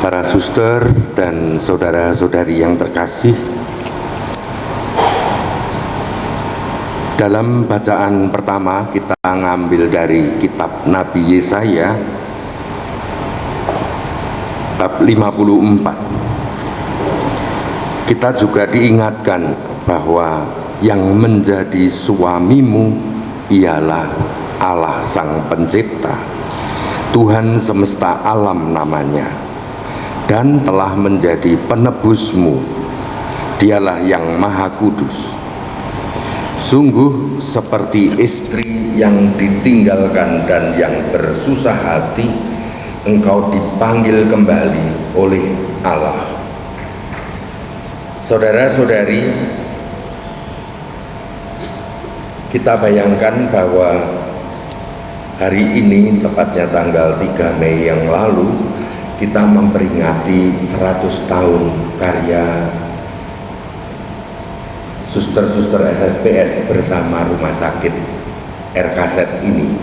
Para suster dan saudara-saudari yang terkasih, dalam bacaan pertama kita ngambil dari kitab Nabi Yesaya bab 54. Kita juga diingatkan bahwa yang menjadi suamimu ialah Allah Sang Pencipta, Tuhan semesta alam namanya, dan telah menjadi penebusmu. Dialah yang Maha Kudus. Sungguh seperti istri yang ditinggalkan dan yang bersusah hati, engkau dipanggil kembali oleh Allah. Saudara-saudari, kita bayangkan bahwa hari ini, tepatnya tanggal 3 Mei yang lalu, kita memperingati 100 tahun karya suster-suster SSPS bersama Rumah Sakit RKZ ini.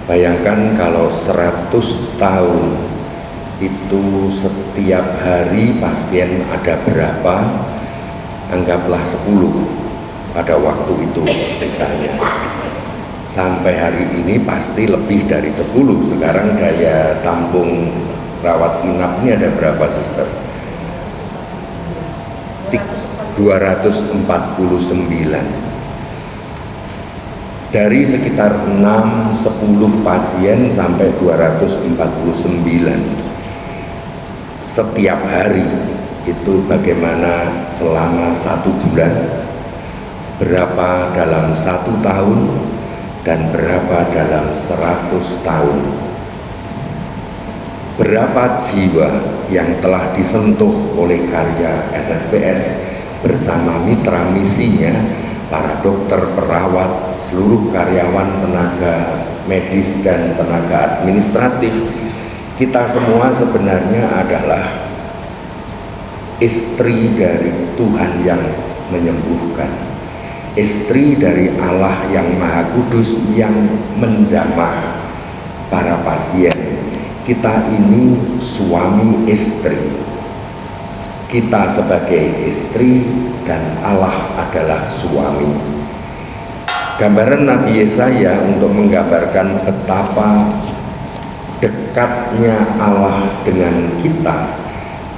Bayangkan kalau 100 tahun itu setiap hari pasien ada berapa, anggaplah 10 pada waktu itu misalnya. Sampai hari ini pasti lebih dari 10. Sekarang daya tampung rawat inap ini ada berapa, suster? 249. Dari sekitar 6-10 pasien sampai 249 setiap hari. Itu bagaimana selama 1 bulan, berapa dalam 1 tahun, dan berapa dalam 100 tahun. Berapa jiwa yang telah disentuh oleh karya SSPS bersama mitra misinya, para dokter, perawat, seluruh karyawan, tenaga medis dan tenaga administratif. Kita semua sebenarnya adalah istri dari Tuhan yang menyembuhkan, istri dari Allah yang Maha Kudus yang menjamah para pasien. Kita ini suami istri. Kita sebagai istri dan Allah adalah suami. Gambaran Nabi Yesaya untuk menggambarkan betapa dekatnya Allah dengan kita,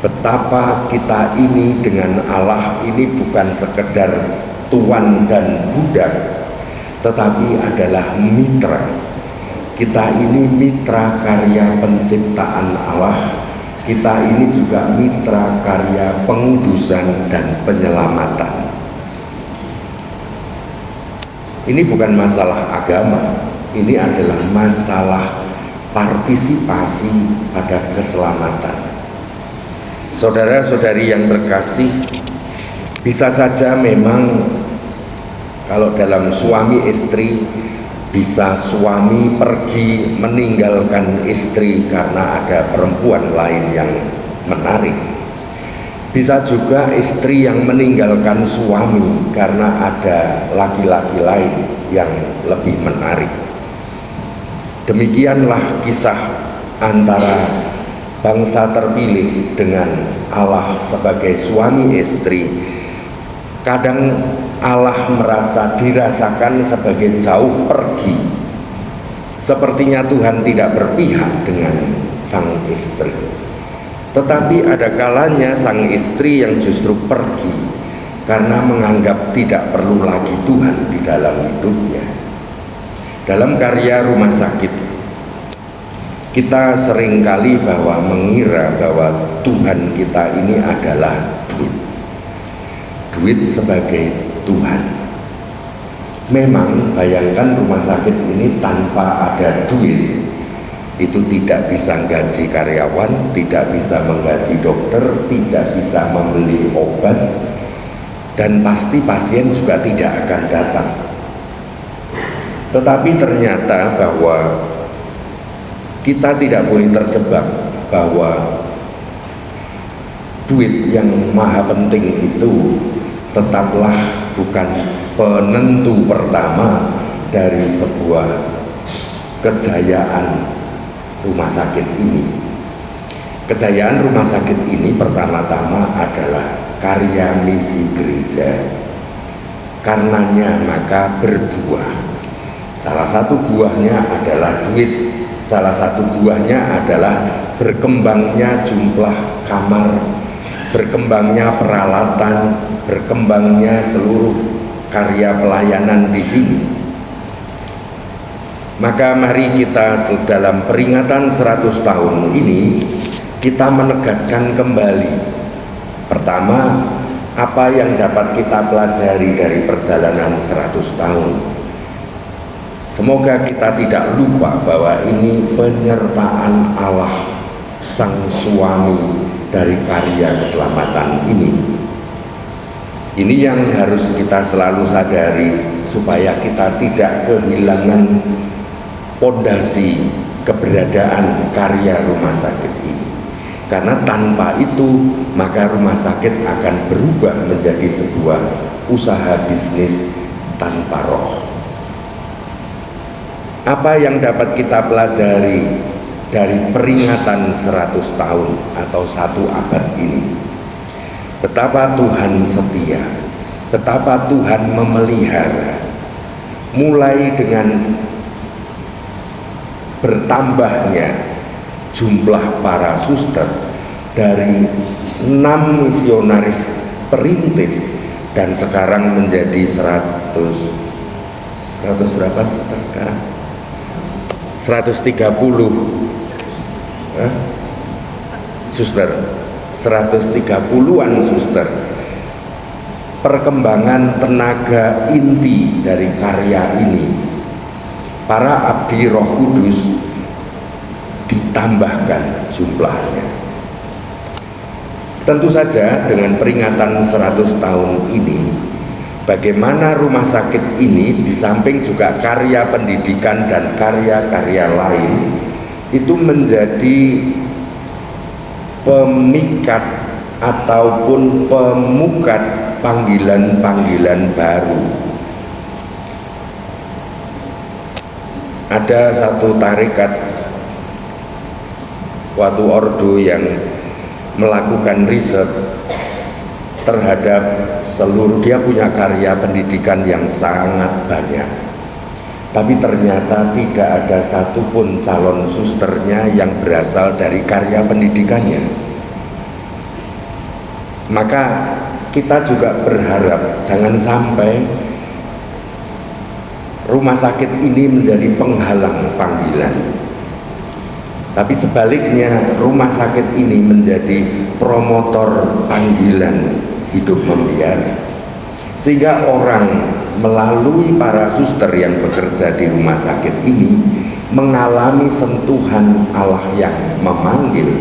betapa kita ini dengan Allah ini bukan sekedar tuan dan budak, tetapi adalah mitra. Kita ini mitra karya penciptaan Allah. Kita ini juga mitra karya pengudusan dan penyelamatan. Ini bukan masalah agama, ini adalah masalah partisipasi pada keselamatan. Saudara-saudari yang terkasih, bisa saja memang kalau dalam suami istri, bisa suami pergi meninggalkan istri karena ada perempuan lain yang menarik. Bisa juga istri yang meninggalkan suami karena ada laki-laki lain yang lebih menarik. Demikianlah kisah antara bangsa terpilih dengan Allah sebagai suami istri. Kadang Allah merasa dirasakan sebagai jauh pergi. Sepertinya Tuhan tidak berpihak dengan sang istri. Tetapi ada kalanya sang istri yang justru pergi karena menganggap tidak perlu lagi Tuhan di dalam hidupnya. Dalam karya Rumah Sakit, kita seringkali mengira bahwa Tuhan kita ini adalah duit sebagai Tuhan. Memang bayangkan rumah sakit ini tanpa ada duit, itu tidak bisa gaji karyawan, tidak bisa menggaji dokter, tidak bisa membeli obat, dan pasti pasien juga tidak akan datang. Tetapi ternyata bahwa kita tidak boleh terjebak bahwa duit yang maha penting itu tetaplah bukan penentu pertama dari sebuah kejayaan rumah sakit ini. Kejayaan rumah sakit ini pertama-tama adalah karya misi gereja. Karenanya maka berbuah. Salah satu buahnya adalah duit, salah satu buahnya adalah berkembangnya jumlah kamar, berkembangnya peralatan, berkembangnya seluruh karya pelayanan di sini. Maka mari kita dalam peringatan 100 tahun ini kita menegaskan kembali. Pertama, apa yang dapat kita pelajari dari perjalanan 100 tahun. Semoga kita tidak lupa bahwa ini penyertaan Allah Sang Suami dari karya keselamatan ini. Ini yang harus kita selalu sadari supaya kita tidak kehilangan pondasi keberadaan karya rumah sakit ini. Karena tanpa itu maka rumah sakit akan berubah menjadi sebuah usaha bisnis tanpa roh. Apa yang dapat kita pelajari dari peringatan 100 tahun atau 1 abad ini? Betapa Tuhan setia, betapa Tuhan memelihara, mulai dengan bertambahnya jumlah para suster dari 6 misionaris perintis dan sekarang menjadi 100 berapa suster sekarang? 130 suster, 130-an suster. Perkembangan tenaga inti dari karya ini, para abdi Roh Kudus ditambahkan jumlahnya. Tentu saja dengan peringatan 100 tahun ini, bagaimana rumah sakit ini di samping juga karya pendidikan dan karya-karya lain itu menjadi pemikat ataupun pemukat panggilan-panggilan baru. Ada satu tarekat, suatu ordo yang melakukan riset terhadap seluruh, dia punya karya pendidikan yang sangat banyak, tapi ternyata tidak ada satupun calon susternya yang berasal dari karya pendidikannya. Maka kita juga berharap jangan sampai rumah sakit ini menjadi penghalang panggilan, tapi sebaliknya rumah sakit ini menjadi promotor panggilan hidup membiara, sehingga orang melalui para suster yang bekerja di rumah sakit ini mengalami sentuhan Allah yang memanggil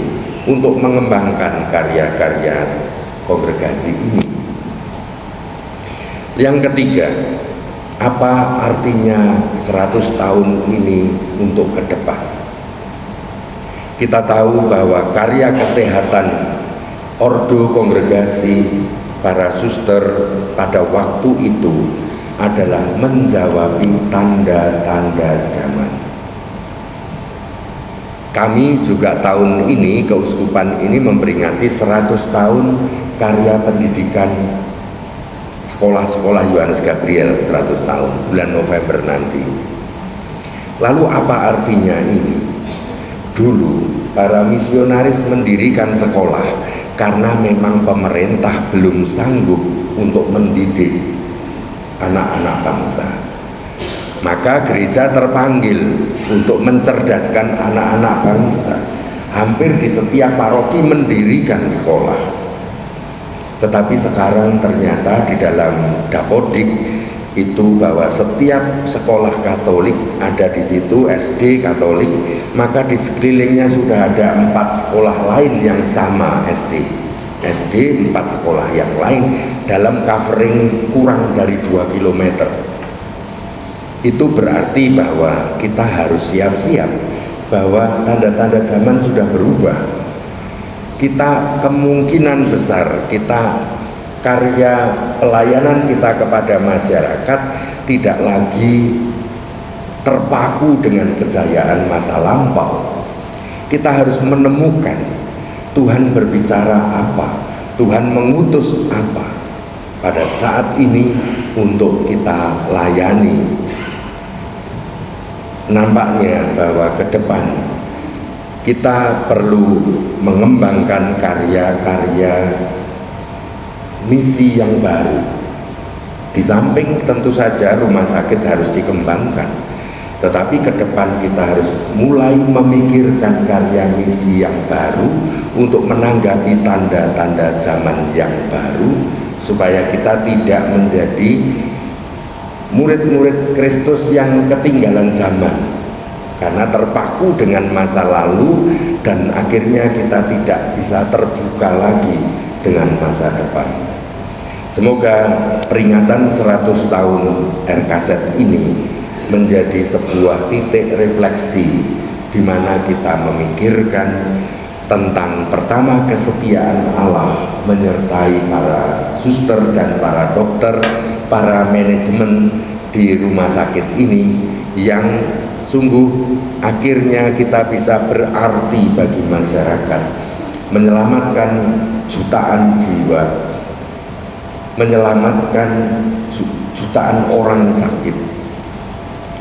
untuk mengembangkan karya-karya kongregasi ini. Yang ketiga, apa artinya 100 tahun ini untuk ke depan? Kita tahu bahwa karya kesehatan ordo kongregasi para suster pada waktu itu adalah menjawabi tanda-tanda zaman. Kami juga tahun ini, keuskupan ini memperingati 100 tahun karya pendidikan sekolah-sekolah Yohanes Gabriel, 100 tahun, bulan November nanti. Lalu apa artinya ini? Dulu para misionaris mendirikan sekolah karena memang pemerintah belum sanggup untuk mendidik anak-anak bangsa. Maka gereja terpanggil untuk mencerdaskan anak-anak bangsa. Hampir di setiap paroki mendirikan sekolah. Tetapi sekarang ternyata di dalam Dapodik itu bahwa setiap sekolah Katolik ada di situ SD Katolik, maka di sekelilingnya sudah ada 4 sekolah lain yang sama SD 4 sekolah yang lain dalam covering kurang dari 2 km. Itu berarti bahwa kita harus siap-siap bahwa tanda-tanda zaman sudah berubah. Kita kemungkinan besar karya pelayanan kita kepada masyarakat tidak lagi terpaku dengan kejayaan masa lampau. Kita harus menemukan Tuhan berbicara apa, Tuhan mengutus apa pada saat ini untuk kita layani. Nampaknya bahwa ke depan kita perlu mengembangkan karya-karya misi yang baru. Di samping tentu saja rumah sakit harus dikembangkan, tetapi ke depan kita harus mulai memikirkan karya misi yang baru untuk menanggapi tanda-tanda zaman yang baru, supaya kita tidak menjadi murid-murid Kristus yang ketinggalan zaman karena terpaku dengan masa lalu, dan akhirnya kita tidak bisa terbuka lagi dengan masa depan. Semoga peringatan 100 tahun RKZ ini menjadi sebuah titik refleksi di mana kita memikirkan tentang pertama kesetiaan Allah menyertai para suster dan para dokter, para manajemen di rumah sakit ini, yang sungguh akhirnya kita bisa berarti bagi masyarakat, menyelamatkan jutaan jiwa, menyelamatkan jutaan orang sakit.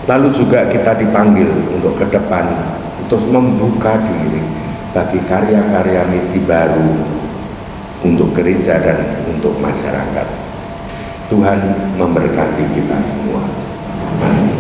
Lalu juga kita dipanggil untuk ke depan untuk membuka diri bagi karya-karya misi baru untuk gereja dan untuk masyarakat. Tuhan memberkati kita semua. Amin.